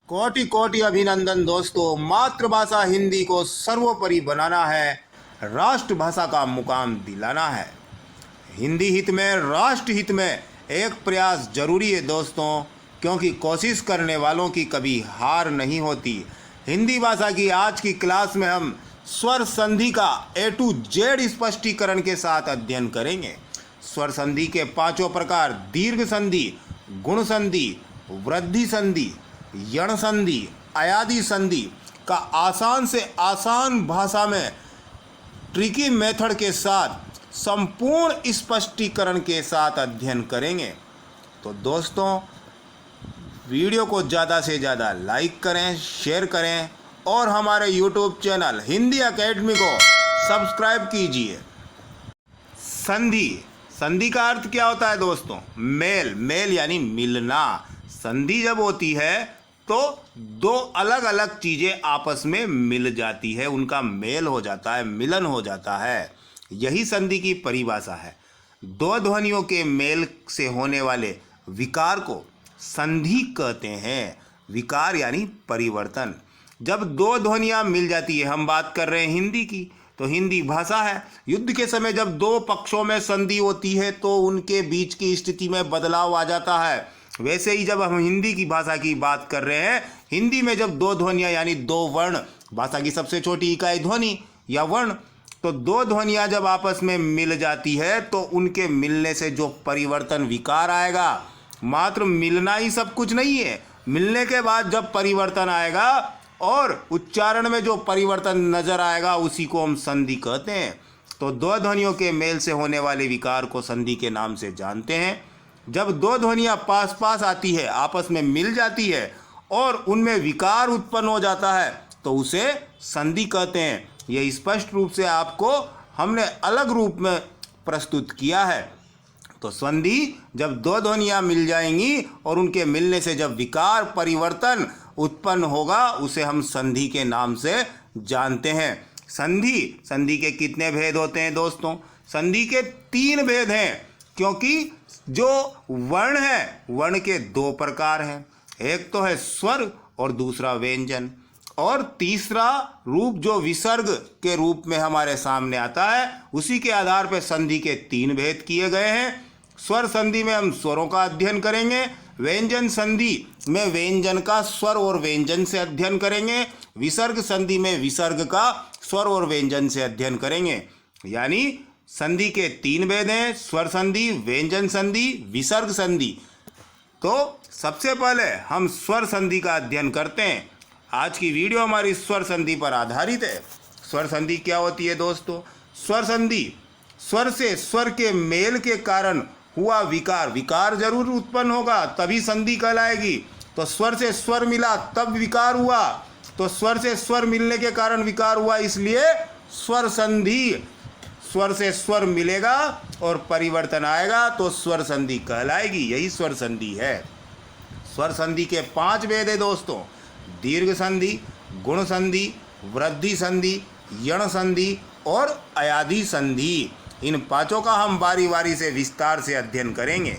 कोटि कोटि अभिनंदन दोस्तों। मातृभाषा हिंदी को सर्वोपरि बनाना है, राष्ट्रभाषा का मुकाम दिलाना है। हिंदी हित में, राष्ट्र हित में एक प्रयास जरूरी है दोस्तों, क्योंकि कोशिश करने वालों की कभी हार नहीं होती। हिंदी भाषा की आज की क्लास में हम स्वर संधि का A to Z स्पष्टीकरण के साथ अध्ययन करेंगे। स्वर संधि के पांचों प्रकार दीर्घ संधि, गुण संधि, वृद्धि संधि, यण संधि, अयादि संधि का आसान से आसान भाषा में ट्रिकी मेथड के साथ संपूर्ण स्पष्टीकरण के साथ अध्ययन करेंगे। तो दोस्तों, वीडियो को ज़्यादा से ज़्यादा लाइक करें, शेयर करें और हमारे YouTube चैनल हिंदी एकेडमी को सब्सक्राइब कीजिए। संधि, संधि का अर्थ क्या होता है दोस्तों? मेल, मेल यानी मिलना। संधि जब होती है तो दो अलग अलग चीज़ें आपस में मिल जाती है, उनका मेल हो जाता है, मिलन हो जाता है। यही संधि की परिभाषा है। दो ध्वनियों के मेल से होने वाले विकार को संधि कहते हैं। विकार यानी परिवर्तन। जब दो ध्वनियाँ मिल जाती है, हम बात कर रहे हैं हिंदी की, तो हिंदी भाषा है। युद्ध के समय जब दो पक्षों में संधि होती है तो उनके बीच की स्थिति में बदलाव आ जाता है। वैसे ही जब हम हिंदी की भाषा की बात कर रहे हैं, हिंदी में जब दो ध्वनियाँ यानी दो वर्ण, भाषा की सबसे छोटी इकाई ध्वनि या वर्ण, तो दो ध्वनियाँ जब आपस में मिल जाती है तो उनके मिलने से जो परिवर्तन विकार आएगा, मात्र मिलना ही सब कुछ नहीं है, मिलने के बाद जब परिवर्तन आएगा और उच्चारण में जो परिवर्तन नजर आएगा उसी को हम संधि कहते हैं। तो दो ध्वनियों के मेल से होने वाले विकार को संधि के नाम से जानते हैं। जब दो ध्वनियाँ पास पास आती है, आपस में मिल जाती है और उनमें विकार उत्पन्न हो जाता है तो उसे संधि कहते हैं। यह स्पष्ट रूप से आपको हमने अलग रूप में प्रस्तुत किया है। तो संधि जब दो ध्वनियाँ मिल जाएंगी और उनके मिलने से जब विकार परिवर्तन उत्पन्न होगा उसे हम संधि के नाम से जानते हैं। संधि, संधि के कितने भेद होते हैं दोस्तों? संधि के 3 भेद हैं, क्योंकि जो वर्ण है, वर्ण के 2 प्रकार हैं। एक तो है स्वर और दूसरा व्यंजन, और तीसरा रूप जो विसर्ग के रूप में हमारे सामने आता है, उसी के आधार पर संधि के 3 भेद किए गए हैं। स्वर संधि में हम स्वरों का अध्ययन करेंगे, व्यंजन संधि में व्यंजन का स्वर और व्यंजन से अध्ययन करेंगे, विसर्ग संधि में विसर्ग का स्वर और व्यंजन से अध्ययन करेंगे। यानी संधि के 3 भेद हैं, स्वर संधि, व्यंजन संधि, विसर्ग संधि। तो सबसे पहले हम स्वर संधि का अध्ययन करते हैं। आज की वीडियो हमारी स्वर संधि पर आधारित है। स्वर संधि क्या होती है दोस्तों? स्वर संधि स्वर से स्वर के मेल के कारण हुआ विकार, विकार जरूर उत्पन्न होगा तभी संधि कहलाएगी। तो स्वर से स्वर मिला तब विकार हुआ, तो स्वर से स्वर मिलने के कारण विकार हुआ, इसलिए स्वर संधि। स्वर से स्वर मिलेगा और परिवर्तन आएगा तो स्वर संधि कहलाएगी। यही स्वर संधि है। स्वर संधि के 5 भेद है दोस्तों: दीर्घ संधि, गुण संधि, वृद्धि संधि, यण संधि और अयादि संधि। इन 5 का हम बारी बारी से विस्तार से अध्ययन करेंगे।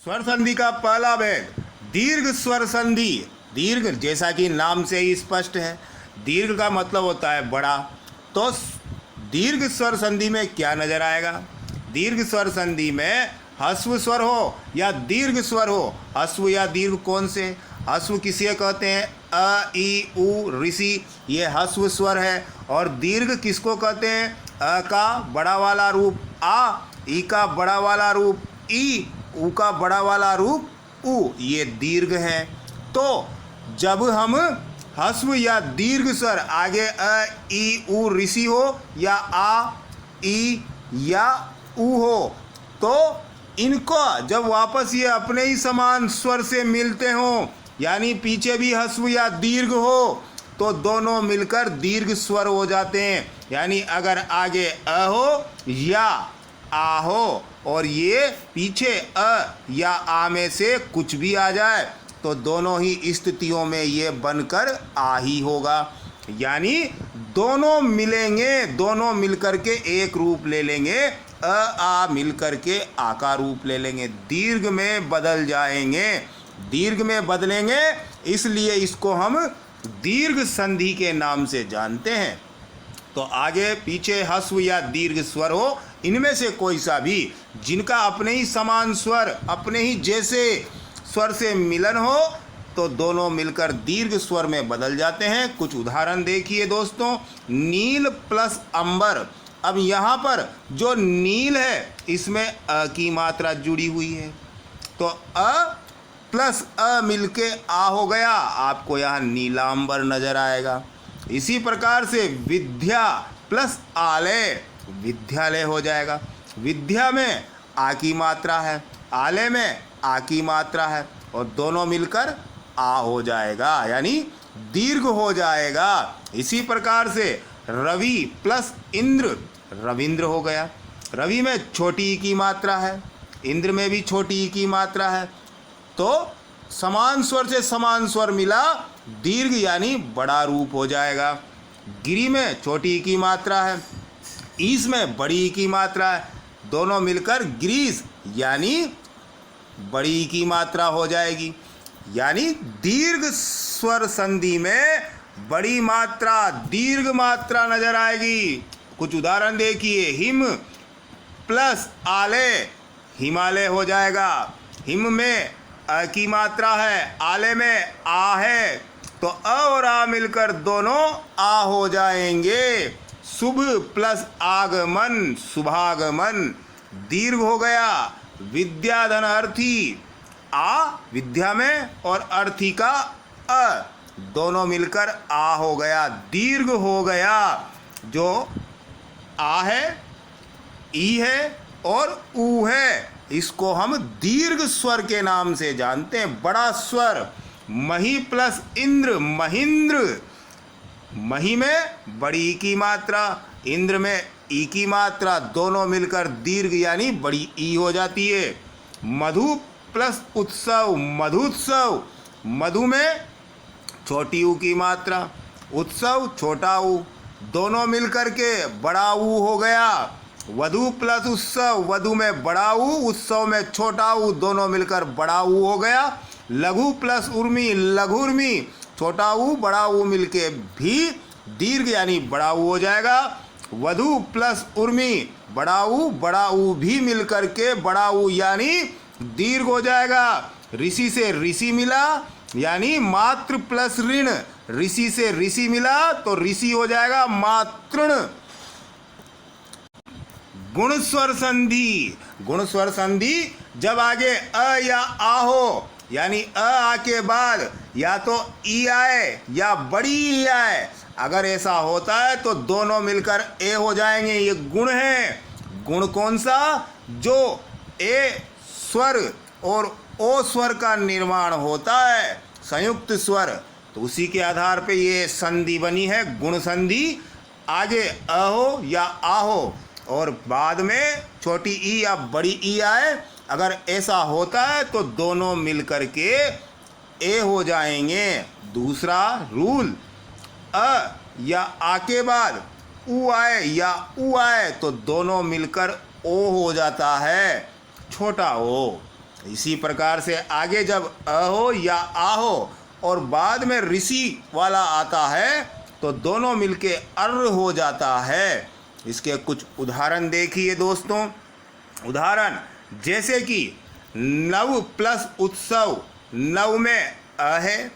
स्वर संधि का पहला भेद दीर्घ स्वर संधि। दीर्घ जैसा कि नाम से ही स्पष्ट है, दीर्घ का मतलब होता है बड़ा। तो दीर्घ स्वर संधि में क्या नजर आएगा? दीर्घ स्वर संधि में ह्रस्व स्वर हो या दीर्घ स्वर हो। ह्रस्व या दीर्घ कौन से? ह्रस्व किसे कहते हैं? अ, ई, उ, ऋषि, ये ह्रस्व स्वर है। और दीर्घ किसको कहते हैं? अ का बड़ा वाला रूप आ, ई का बड़ा वाला रूप ई, उ का बड़ा वाला रूप उ, ये दीर्घ है। तो जब हम ह्रस्व या दीर्घ स्वर आगे अ, ई, उ, ऋषि हो या आ, ई या उ हो, तो इनको जब वापस ये अपने ही समान स्वर से मिलते हों, यानी पीछे भी ह्रस्व या दीर्घ हो, तो दोनों मिलकर दीर्घ स्वर हो जाते हैं। यानी अगर आगे अ हो या आ हो और ये पीछे अ या आ में से कुछ भी आ जाए तो दोनों ही स्थितियों में ये बनकर आ ही होगा। यानी दोनों मिलेंगे, दोनों मिलकर के एक रूप ले लेंगे, अ आ मिलकर के आ का रूप ले लेंगे, दीर्घ में बदल जाएंगे। दीर्घ में बदलेंगे इसलिए इसको हम दीर्घ संधि के नाम से जानते हैं। तो आगे पीछे ह्रस्व या दीर्घ स्वर हो, इनमें से कोई सा भी जिनका अपने ही समान स्वर, अपने ही जैसे स्वर से मिलन हो, तो दोनों मिलकर दीर्घ स्वर में बदल जाते हैं। कुछ उदाहरण देखिए दोस्तों, नील प्लस अंबर। अब यहाँ पर जो नील है इसमें अ की मात्रा जुड़ी हुई है, तो अ प्लस अ मिलके आ हो गया, आपको यहाँ नीलांबर नजर आएगा। इसी प्रकार से विद्या प्लस आलय विद्यालय हो जाएगा। विद्या में आ की मात्रा है, आलय में आ की मात्रा है, और दोनों मिलकर आ हो जाएगा, यानी दीर्घ हो जाएगा। इसी प्रकार से रवि प्लस इंद्र रविंद्र हो गया। रवि में छोटी ई की मात्रा है, इंद्र में भी छोटी ई की मात्रा है, तो समान स्वर से समान स्वर मिला, दीर्घ यानी बड़ा रूप हो जाएगा। गिरी में छोटी ई की मात्रा है, ईस में बड़ी ई की मात्रा है, दोनों मिलकर ग्रीस यानी बड़ी ई की मात्रा हो जाएगी। यानी दीर्घ स्वर संधि में बड़ी मात्रा, दीर्घ मात्रा नजर आएगी। कुछ उदाहरण देखिए, हिम प्लस आलय हिमालय हो जाएगा। हिम में अ की मात्रा है, आलय में आ है, तो अ और आ मिलकर दोनों आ हो जाएंगे। शुभ प्लस आगमन शुभागमन दीर्घ हो गया। विद्याधन अर्थी, आ विद्या में और अर्थी का अ दोनों मिलकर आ हो गया, दीर्घ हो गया। जो आ है, ई है और ऊ है, इसको हम दीर्घ स्वर के नाम से जानते हैं। बड़ा स्वर मही प्लस इंद्र महेंद्र, मही में बड़ी ई की मात्रा, इंद्र में ई की मात्रा, दोनों मिलकर दीर्घ यानी बड़ी ई हो जाती है। मधु प्लस उत्सव मधुत्सव, मधु में छोटी ऊ की मात्रा, उत्सव छोटा ऊ, दोनों मिलकर के बड़ा ऊ हो गया। वधु प्लस उत्सव, वधु में बड़ा ऊ, उत्सव में छोटा ऊ, दोनों मिलकर बड़ा ऊ हो गया। लघु प्लस उर्मी लघुर्मी, छोटा ऊ बड़ा ऊ मिलके भी दीर्घ यानी बड़ा ऊ हो जाएगा। वधु प्लस उर्मी बड़ा ऊ भी मिलकर के बड़ा ऊ यानी दीर्घ हो जाएगा। ऋषि से ऋषि मिला यानी मातृ प्लस ऋण, ऋषि से ऋषि मिला तो ऋषि हो जाएगा मातृण। गुण स्वर संधि, गुण स्वर संधि जब आगे अ या आ हो, यानी आ के बाद या तो ई आए या बड़ी ई आए, अगर ऐसा होता है तो दोनों मिलकर ए हो जाएंगे। ये गुण है। गुण कौन सा? जो ए स्वर और ओ स्वर का निर्माण होता है, संयुक्त स्वर, तो उसी के आधार पे ये संधि बनी है, गुण संधि। आगे अ हो या आ हो और बाद में छोटी ई या बड़ी ई आए, अगर ऐसा होता है तो दोनों मिलकर के ए हो जाएंगे। दूसरा रूल, अ या आ के बाद ऊ आए या ऊ आए तो दोनों मिलकर ओ हो जाता है, छोटा ओ। इसी प्रकार से आगे जब अ हो या आ हो और बाद में ऋषि वाला आता है तो दोनों मिलके अर्र हो जाता है। इसके कुछ उदाहरण देखिए दोस्तों। उदाहरण जैसे कि नव प्लस उत्सव, नव में अ है,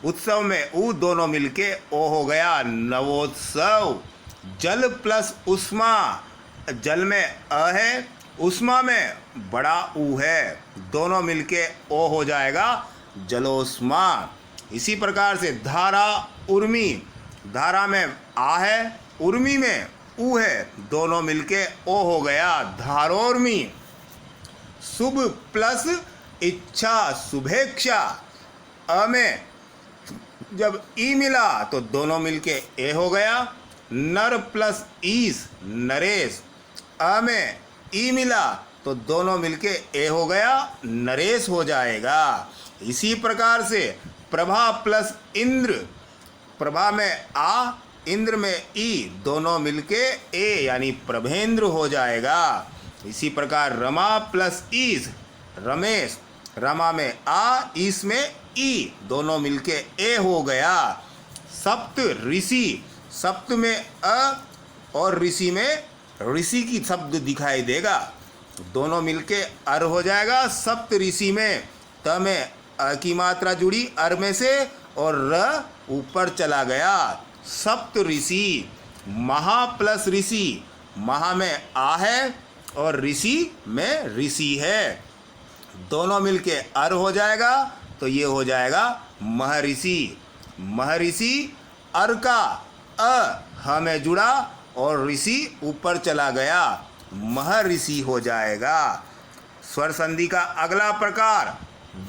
उत्सव में ऊ, दोनों मिलके ओ हो गया, नवोत्सव। जल प्लस उष्मा, जल में अ है, उष्मा में बड़ा ऊ है, दोनों मिलके ओ हो जाएगा, जलोष्मा। इसी प्रकार से धारा उर्मी, धारा में आ है, उर्मी में ऊ है, दोनों मिलके ओ हो गया, धारोर्मी। शुभ प्लस इच्छा शुभेच्छा, अ में जब ई मिला तो दोनों मिलके ए हो गया। नर प्लस ईस नरेश, अ में ई मिला तो दोनों मिलके ए हो गया, नरेश हो जाएगा। इसी प्रकार से प्रभा प्लस इंद्र, प्रभा में आ, इंद्र में ई, दोनों मिलके ए यानी प्रभेंद्र हो जाएगा। इसी प्रकार रमा प्लस ईस रमेश, रमा में आ, ईस में ई दोनों मिलके ए हो गया। सप्त ऋषि, सप्त में अ और ऋषि में ऋषि की शब्द दिखाई देगा, दोनों मिलके अर हो जाएगा। सप्त ऋषि में त में अ की मात्रा जुड़ी अर में से और र ऊपर चला गया। सप्त ऋषि, महा प्लस ऋषि, महा में आ है और ऋषि में ऋषि है, दोनों मिलके अर हो जाएगा तो ये हो जाएगा महर्षि। महर्षि अर का अ ह में जुड़ा और ऋषि ऊपर चला गया, महर्षि हो जाएगा। स्वर संधि का अगला प्रकार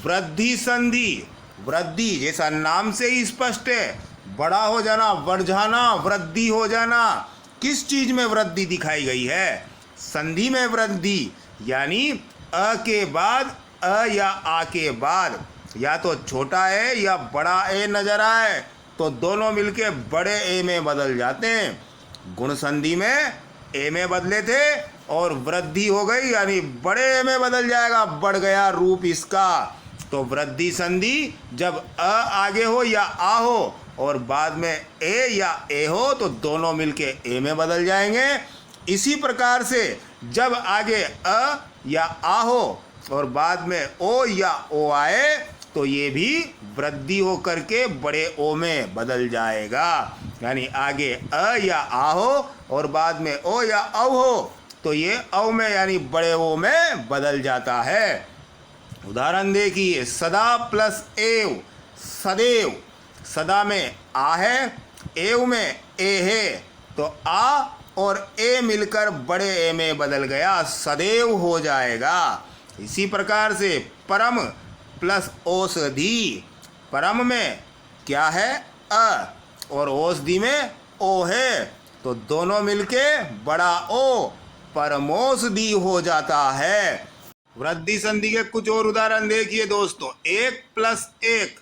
वृद्धि संधि। वृद्धि जैसा नाम से ही स्पष्ट है, बड़ा हो जाना, बढ़ जाना, वृद्धि हो जाना। किस चीज में वृद्धि दिखाई गई है? संधि में वृद्धि, यानी अ के बाद अ या आ के बाद या तो छोटा ए या बड़ा ए नजर आए तो दोनों मिलके बड़े ए में बदल जाते हैं। गुण संधि में ए में बदले थे और वृद्धि हो गई यानी बड़े ए में बदल जाएगा, बढ़ गया रूप इसका। तो वृद्धि संधि जब अ आगे हो या आ हो और बाद में ए या ए हो तो दोनों मिलके ए में बदल जाएंगे। इसी प्रकार से जब आगे अ या आ हो और बाद में ओ या ओ आए तो ये भी वृद्धि हो करके बड़े ओ में बदल जाएगा। यानी आगे अ या आ हो और बाद में ओ या औ हो तो ये औ में यानी बड़े ओ में बदल जाता है। उदाहरण देखिए, सदा प्लस एव, सदैव। सदा में आ है, एव में ए है तो आ और ए मिलकर बड़े ए में बदल गया, सदैव हो जाएगा। इसी प्रकार से परम प्लस औषधि। परम में क्या है? अ और औषधि में ओ है तो दोनों मिलके बड़ा ओ परमौषधि हो जाता है। वृद्धि संधि के कुछ और उदाहरण देखिए दोस्तों। एक प्लस एक,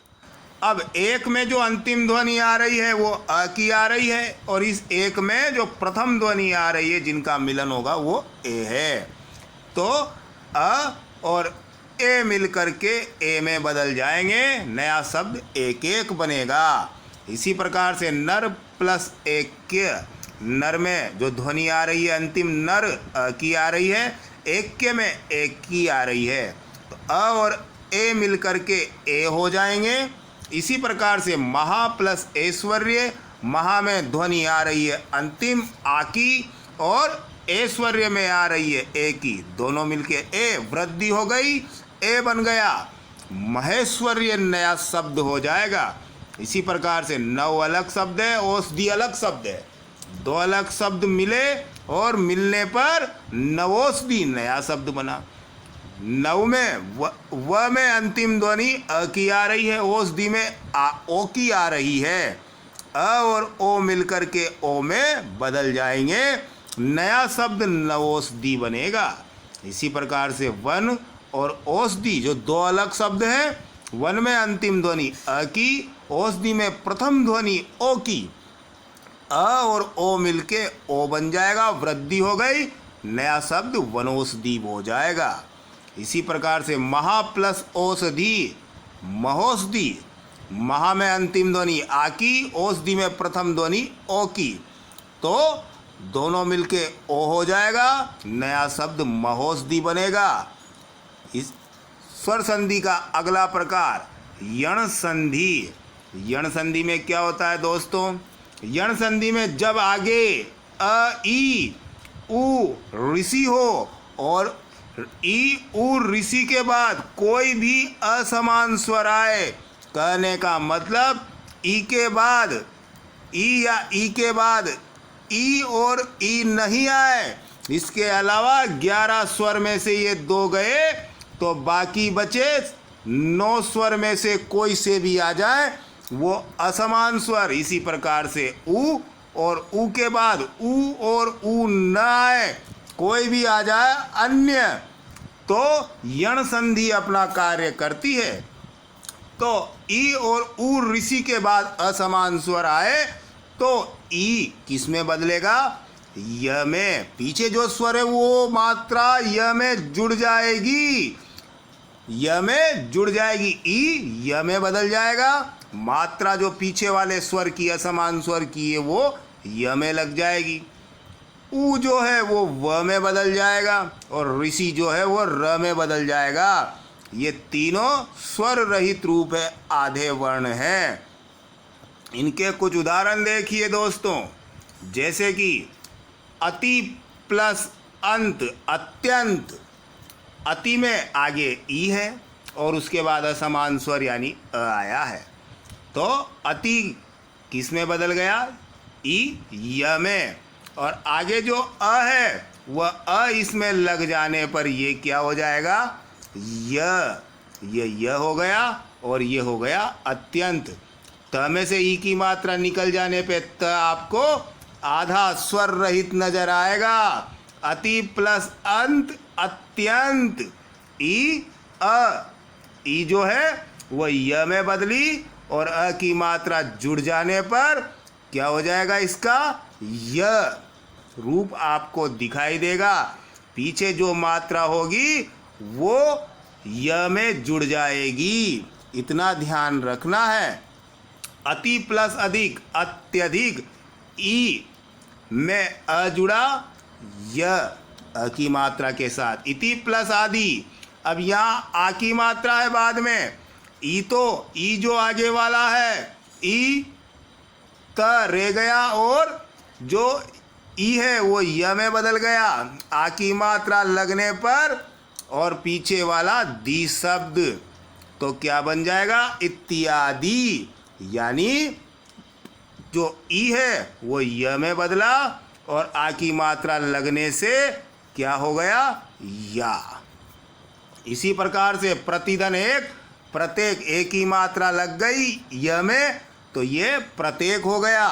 अब एक में जो अंतिम ध्वनि आ रही है वो अ की आ रही है और इस एक में जो प्रथम ध्वनि आ रही है जिनका मिलन होगा वो ए है, तो अ और ए मिल करके ए में बदल जाएंगे, नया शब्द एक एक बनेगा। इसी प्रकार से नर प्लस एक, नर में जो ध्वनि आ रही है अंतिम नर अ की आ रही है, एक के में एक की आ रही है तो अ और ए मिल करके ए हो जाएंगे। इसी प्रकार से महा प्लस ऐश्वर्य, महा में ध्वनि आ रही है अंतिम आ की और ऐश्वर्य में आ रही है ए की, दोनों मिलके ए, वृद्धि हो गई, ए बन गया, महेश्वर्य नया शब्द हो जाएगा। इसी प्रकार से नौ अलग शब्द है, औषधि अलग शब्द है, दो अलग शब्द मिले और मिलने पर नवौषधि नया शब्द बना। नव में व में अंतिम ध्वनि अ की आ रही है, औषधि में ओ की आ रही है, अ और ओ मिलकर के ओ में बदल जाएंगे, नया शब्द नवौषधि बनेगा। इसी प्रकार से वन और औषधि जो दो अलग शब्द हैं, वन में अंतिम ध्वनि अ की, औषधि में प्रथम ध्वनि ओ की, अ और ओ मिलके ओ बन जाएगा, वृद्धि हो गई, नया शब्द वनौषधि हो जाएगा। इसी प्रकार से महा प्लस औषधि, महौषधि। महा में अंतिम ध्वनि आ की, औषधि में प्रथम ध्वनि ओ की, तो दोनों मिलके ओ हो जाएगा, नया शब्द महौषधि बनेगा। इस स्वर संधि का अगला प्रकार यण संधि। यण संधि में क्या होता है दोस्तों? यण संधि में जब आगे अ ई उ ऋषि हो और ई उ ऋषि के बाद कोई भी असमान स्वर आए, कहने का मतलब ई के बाद ई या ई के बाद ई और ई नहीं आए, इसके अलावा 11 स्वर में से ये दो गए तो बाकी बचे 9 स्वर में से कोई से भी आ जाए वो असमान स्वर। इसी प्रकार से उ और उ के बाद उ और उ न आए, कोई भी आ जाए अन्य, तो यण संधि अपना कार्य करती है। तो ई और उ ऋषि के बाद असमान स्वर आए तो ई किस में बदलेगा? य में। पीछे जो स्वर है वो मात्रा य में जुड़ जाएगी। य में जुड़ जाएगी, ई य में बदल जाएगा। मात्रा जो पीछे वाले स्वर की, असमान स्वर की है, वो य में लग जाएगी। ऊ जो है वो व में बदल जाएगा और ऋषि जो है वो र में बदल जाएगा। ये तीनों स्वर रहित रूप है, आधे वर्ण हैं। इनके कुछ उदाहरण देखिए दोस्तों, जैसे कि अति प्लस अंत, अत्यंत। अति में आगे ई है और उसके बाद असमान स्वर यानी अ आया है, तो अति किस में बदल गया? ई य में। और आगे जो अ है वह अ इसमें लग जाने पर ये क्या हो जाएगा? ये हो गया और ये हो गया अत्यंत। त में से ई की मात्रा निकल जाने पे त आपको आधा स्वर रहित नजर आएगा। अति प्लस अंत, अत्यंत। ई अ, ई जो है वह य में बदली और अ की मात्रा जुड़ जाने पर क्या हो जाएगा? इसका य रूप आपको दिखाई देगा। पीछे जो मात्रा होगी वो य में जुड़ जाएगी, इतना ध्यान रखना है। अति प्लस अधिक, अत्यधिक। ई में अ जुड़ा, य अ की मात्रा के साथ। इति प्लस आदि। अब यहाँ आ की मात्रा है बाद में। ई तो ई जो आगे वाला है, ई त रह गया और जो ई है वो य में बदल गया। आ की मात्रा लगने पर और पीछे वाला दी शब्द, तो क्या बन जाएगा? इत्यादि। यानी जो ई है वो य में बदला और आ की मात्रा लगने से क्या हो गया? या। इसी प्रकार से प्रतिधन एक, प्रत्येक, एक ही मात्रा लग गई य में तो ये प्रत्येक हो गया।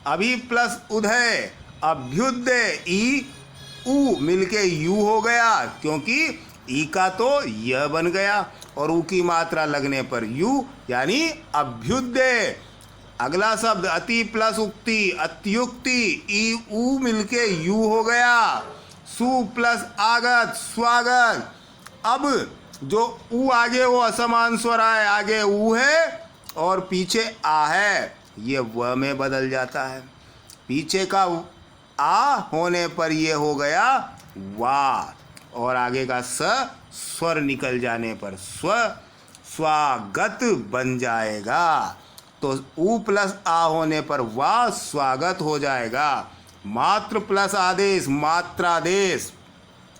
अभी प्लस उदय, अभ्युदय, ई उ मिलके यू हो गया, क्योंकि ई का तो य बन गया और ऊ की मात्रा लगने पर यू, यानी अभ्युदय। अगला शब्द अति प्लस उक्ति, अत्युक्ति, ई ऊ मिलके यू हो गया। सु प्लस आगत, स्वागत। अब जो ऊ आगे वो असमान स्वर आए, आगे ऊ है और पीछे आ है, ये व में बदल जाता है। पीछे का आ होने पर ये हो गया वा और आगे का स स्वर निकल जाने पर स्वागत बन जाएगा। तो ऊ प्लस आ होने पर वा स्वागत हो जाएगा। मात्र प्लस आदेश, मात्रादेश,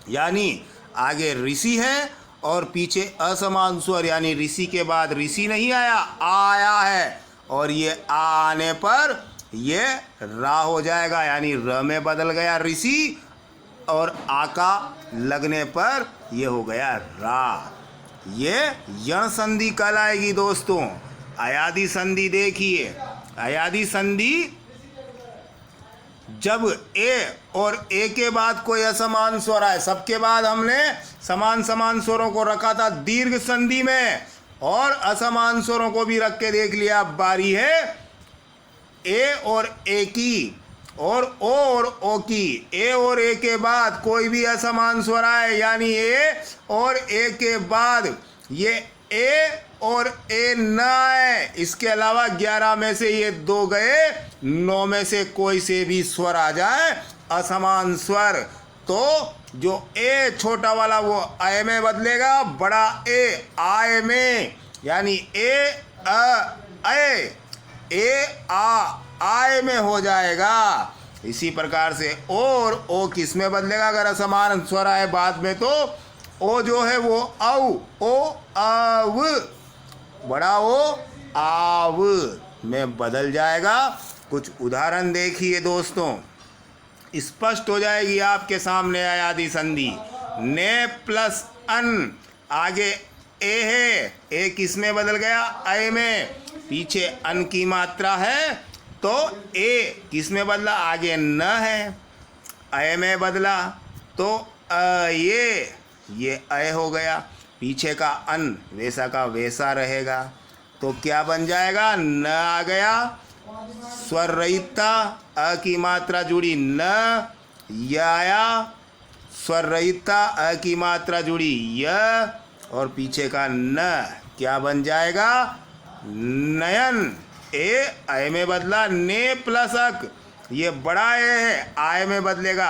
यानी आगे ऋषि है और पीछे असमान स्वर, यानी ऋषि के बाद ऋषि नहीं आया, आया है और ये आ आने पर ये रा हो जाएगा, यानी र में बदल गया ऋषि और आ का लगने पर ये हो गया रा। ये यण संधि कहलाएगी दोस्तों। अयादि संधि देखिए, अयादि संधि जब ए और ए के बाद कोई असमान स्वर आए, सबके बाद हमने समान समान स्वरों को रखा था दीर्घ संधि में और असमान स्वरों को भी रख के देख लिया। अब बारी है ए और ए की और ओ की। ए और ए के बाद कोई भी असमान स्वर आए, यानी ए और ए के बाद ये ए और ए न आए, इसके अलावा 11 में से ये 2 गए, 9 में से कोई से भी स्वर आ जाए असमान स्वर, तो जो ए छोटा वाला वो आय में बदलेगा, बड़ा ए आय में, यानी ए आ आय में हो जाएगा। इसी प्रकार से ओ और ओ किस में बदलेगा? अगर असमान स्वर आए बाद में तो ओ जो है वो औ, ओ आव, बड़ा ओ आव में बदल जाएगा। कुछ उदाहरण देखिए दोस्तों, स्पष्ट हो जाएगी आपके सामने अयादि संधि। ने प्लस अन, आगे ए है, ए किस में बदल गया? अय में। पीछे अन की मात्रा है तो ए किस में बदला? आगे न है, अय में बदला तो ये अय हो गया। पीछे का अन वैसा का वैसा रहेगा, तो क्या बन जाएगा? न आ गया, स्वर रहितता, अ की मात्रा जुड़ी न, य आया, स्वर रहितता, अ की मात्रा जुड़ी य, और पीछे का न क्या बन जाएगा? नयन। ए में बदला, ने प्लस अक, ये बड़ा है, आय में बदलेगा,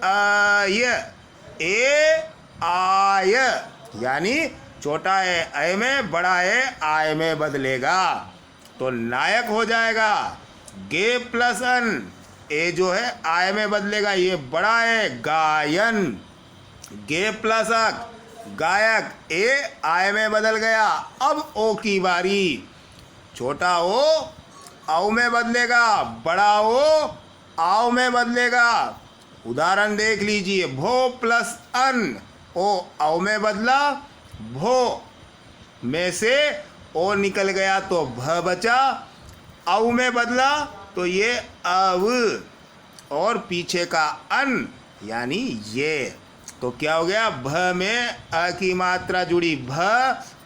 आय, आय, यानी छोटा है अय में, बड़ा है आय में बदलेगा, तो नायक हो जाएगा। गे प्लस अन, ए जो है आय में बदलेगा, ये बड़ा है, गायन। गे प्लस अक, गायक, ए आय में बदल गया। अब ओ की बारी, छोटा ओ औ में बदलेगा, बड़ा ओ आव में बदलेगा। उदाहरण देख लीजिए, भो प्लस अन, ओ औ में बदला, भो में से ओ निकल गया तो भ बचा, औ में बदला तो ये अव, और पीछे का अन यानी ये, तो क्या हो गया? भ में अ की मात्रा जुड़ी, भ,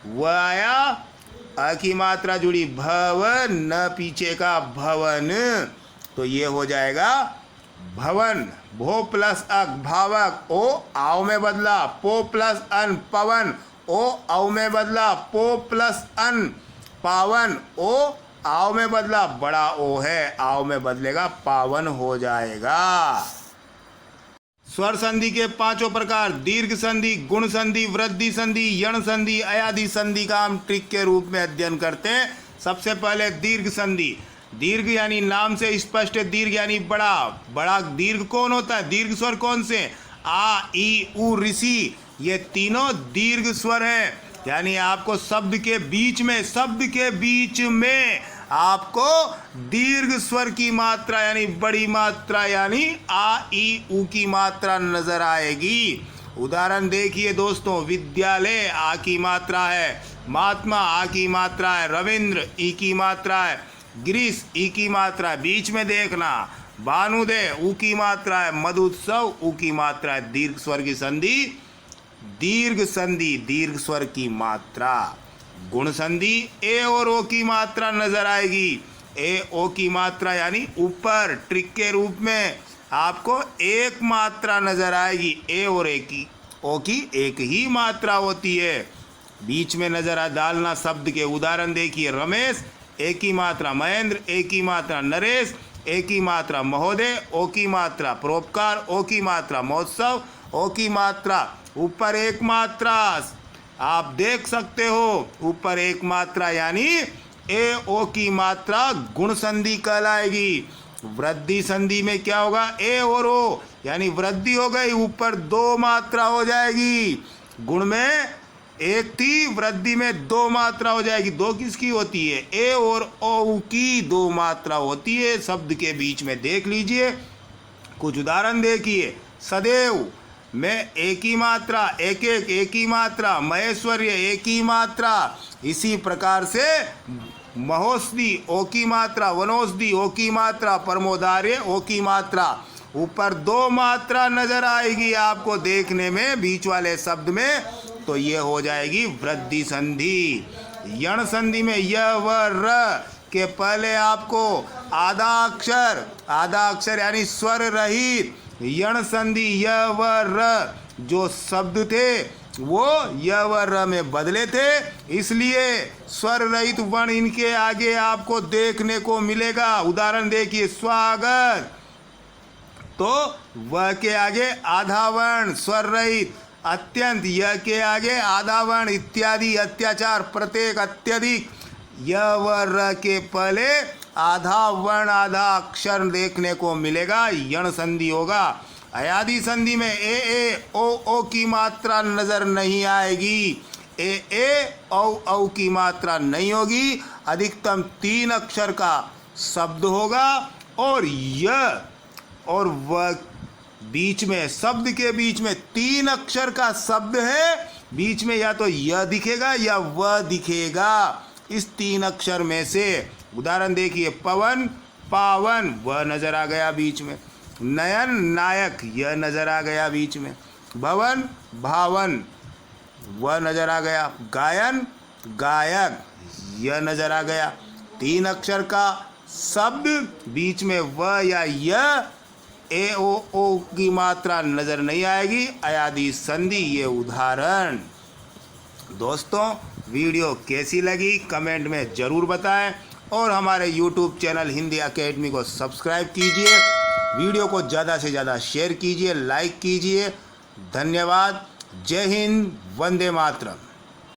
व आया, अ की मात्रा जुड़ी, भव, न पीछे का भवन, तो ये हो जाएगा भवन। भो प्लस अक, भावक, ओ आव में बदला, पो प्लस अन, पवन, ओ औ में बदला, पो प्लस अन, पावन, ओ आव में बदला, बड़ा ओ है, आव में बदलेगा, पावन हो जाएगा। स्वर संधि के पांचों प्रकार, दीर्घ संधि, गुण संधि, वृद्धि संधि, यण संधि, अयादि संधि का हम ट्रिक के रूप में अध्ययन करते हैं। सबसे पहले दीर्घ संधि। दीर्घ यानी नाम से स्पष्ट है, दीर्घ यानी बड़ा। बड़ा दीर्घ कौन होता है? दीर्घ स्वर कौन से? आ, ई, उ, ऋषि, ये तीनों दीर्घ स्वर हैं। यानी आपको शब्द के बीच में आपको दीर्घ स्वर की मात्रा यानी बड़ी मात्रा यानी आ, ई, उ की मात्रा नजर आएगी। उदाहरण देखिए दोस्तों, विद्यालय आ की मात्रा है, महात्मा आ की मात्रा है, रविंद्र ई की मात्रा है, गिरीश ई की मात्रा है, बीच में देखना, भानुदय उ की मात्रा है, मधुत्सव उ की मात्रा है। दीर्घ स्वर की संधि, दीर्घ संधि, दीर्घ स्वर की मात्रा। गुण संधि, ए और ओ की मात्रा नजर आएगी। ए ओ की मात्रा यानी ऊपर, ट्रिक के रूप में आपको एक मात्रा नजर आएगी। ए और ए की, ओ की एक ही मात्रा होती है। बीच में नजर आ डालना शब्द के। उदाहरण देखिए, रमेश ए की मात्रा, महेंद्र ए की मात्रा, नरेश ए की मात्रा, महोदय ओ की मात्रा, परोपकार ओ की मात्रा, महोत्सव ओ की मात्रा। ऊपर एक मात्रा आप देख सकते हो, ऊपर एक मात्रा यानी ए ओ की मात्रा गुण संधि कहलाएगी। वृद्धि संधि में क्या होगा? ए और ओ यानी वृद्धि हो गई, ऊपर दो मात्रा हो जाएगी। गुण में एक थी, वृद्धि में दो मात्रा हो जाएगी। दो किसकी होती है? ए और ओ की दो मात्रा होती है। शब्द के बीच में देख लीजिए, कुछ उदाहरण देखिए। सदैव में एक ही मात्रा, एक ही मात्रा, महेश्वर्य एक ही मात्रा। इसी प्रकार से महोषधि ओ की मात्रा, वनौषधि ओ की मात्रा, परमोदार्य ओ की मात्रा। ऊपर दो मात्रा नजर आएगी आपको देखने में बीच वाले शब्द में, तो ये हो जाएगी वृद्धि संधि। यण संधि में य व र के पहले आपको आधा अक्षर यानी स्वर रहित यण संधि य व र जो शब्द थे वो य व र में बदले थे, इसलिए स्वर रहित वर्ण इनके आगे आपको देखने को मिलेगा। उदाहरण देखिए, स्वागत, तो व के आगे आधा वर्ण स्वर रहित, अत्यंत य के आगे आधा वर्ण इत्यादि, अत्याचार, प्रत्येक, अत्यधिक, य व र के पहले आधा वर्ण आधा अक्षर देखने को मिलेगा, यण संधि होगा। अयादि संधि में ए ओ की मात्रा नजर नहीं आएगी। ए औ की मात्रा नहीं होगी। अधिकतम 3 अक्षर का शब्द होगा और य और व बीच में, शब्द के बीच में 3 अक्षर का शब्द है, बीच में या तो य दिखेगा या व दिखेगा, इस 3 अक्षर में से। उदाहरण देखिए, पवन पावन व नजर आ गया बीच में, नयन नायक यह नजर आ गया बीच में, भवन भावन वह नजर आ गया, गायन गायक यह नजर आ गया। 3 अक्षर का शब्द बीच में व या य, ए ओ की मात्रा नजर नहीं आएगी। अयादि संधि ये उदाहरण। दोस्तों वीडियो कैसी लगी कमेंट में ज़रूर बताएं और हमारे यूट्यूब चैनल हिंदी एकेडमी को सब्सक्राइब कीजिए। वीडियो को ज़्यादा से ज़्यादा शेयर कीजिए, लाइक कीजिए। धन्यवाद। जय हिंद, वंदे मातरम।